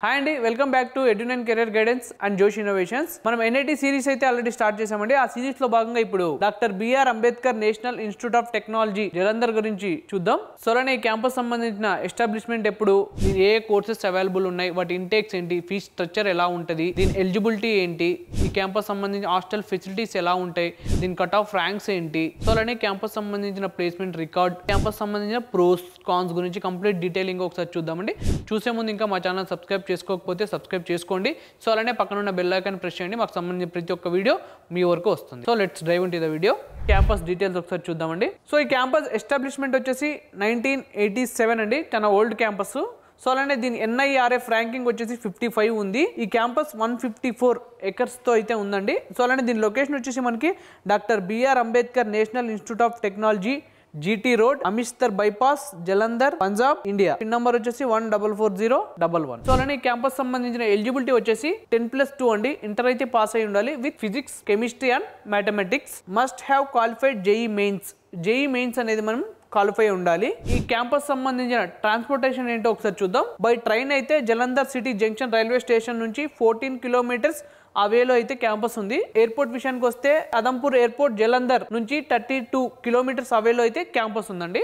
Hi అండి, welcome back to Edunine career guidance and Josh innovations. మనం NIT series అయితే already start చేసామండి. ఆ సిరీస్ లో భాగంగా ఇప్పుడు doctor B R Ambedkar national institute of technology Jalandhar గురించి చూద్దాం. సో అలానే ఈ క్యాంపస్ సంబంధించిన ఎస్టాబ్లిష్మెంట్ ఎప్పుడు, దీని ఏ కోర్సెస్ అవైలబుల్ ఉన్నాయి, వాటి ఇంటేక్స్ ఏంటి, ఫీజ్ స్ట్రక్చర్ ఎలా ఉంటుంది, దీని ఎలిజిబిలిటీ ఏంటి, ఈ క్యాంపస్ సంబంధించిన హాస్టల్ ఫెసిలిటీస్ ఎలా ఉంటాయి, దీని కట్ ఆఫ్ ర్యాంక్స్ ఏంటి, సో అలానే క్యాంపస్ సంబంధించిన ప్లేస్మెంట్ రికార్డ్, క్యాంపస్ సంబంధించిన ప్రోస్ కాన్స్ గురించి కంప్లీట్ డీటెయిలింగ్ ఒకసారి చూద్దామండి. చూసే ముందు ఇంకా మా ఛానల్ సబ్స్క్రైబ్ చేసుకోకపోతే సబ్స్క్రైబ్ చేసుకోండి. సో అలానే పక్కన ఉన్న బెల్ ఐకాన్ ప్రెస్ చేయండి. మాకు సంబంధించిన ప్రతి ఒక్క వీడియో మీ వరకు వస్తుంది. So let's drive into the video. Campus details ఒకసారి చూద్దామండి. సో ఈ క్యాంపస్ ఎస్టాబ్లిష్మెంట్ వచ్చేసి 1987 అండి, చాలా ఓల్డ్ క్యాంపస్. సో అలానే దీని NIRF ర్యాంకింగ్ వచ్చేసి 55 ఉంది. ఈ క్యాంపస్ 154 ఎకర్స్ తో అయితే ఉందండి. సో అలానే దీని లొకేషన్ వచ్చేసి మనకి doctor B R Ambedkar national institute of technology, GT road, Amritsar bypass, Jalandhar, Punjab, India. Pin number వచ్చేసి 144011. సో అలానే క్యాంపస్ సంబంధించిన ఎలిజిబిలిటీ వచ్చేసి 10+2 అండి. ఇంటర్ అయితే పాస్ అయి ఉండాలి with physics, chemistry and mathematics. Must have qualified JEE mains. JEE mains అనేది మనం క్వాలిఫై ఉండాలి. ఈ క్యాంపస్ సంబంధించిన ట్రాన్స్పోర్టేషన్ ఏంటో ఒకసారి చూద్దాం. బై ట్రైన్ అయితే Jalandhar city junction railway station నుంచి 14 కిలోమీటర్స్ ఆ వేలో అయితే క్యాంపస్ ఉంది. ఎయిర్పోర్ట్ విషయానికి వస్తే అదంపూర్ ఎయిర్పోర్ట్ జలంధర్ నుంచి 32 కిలోమీటర్స్ ఆ వేలో అయితే క్యాంపస్ ఉందండి.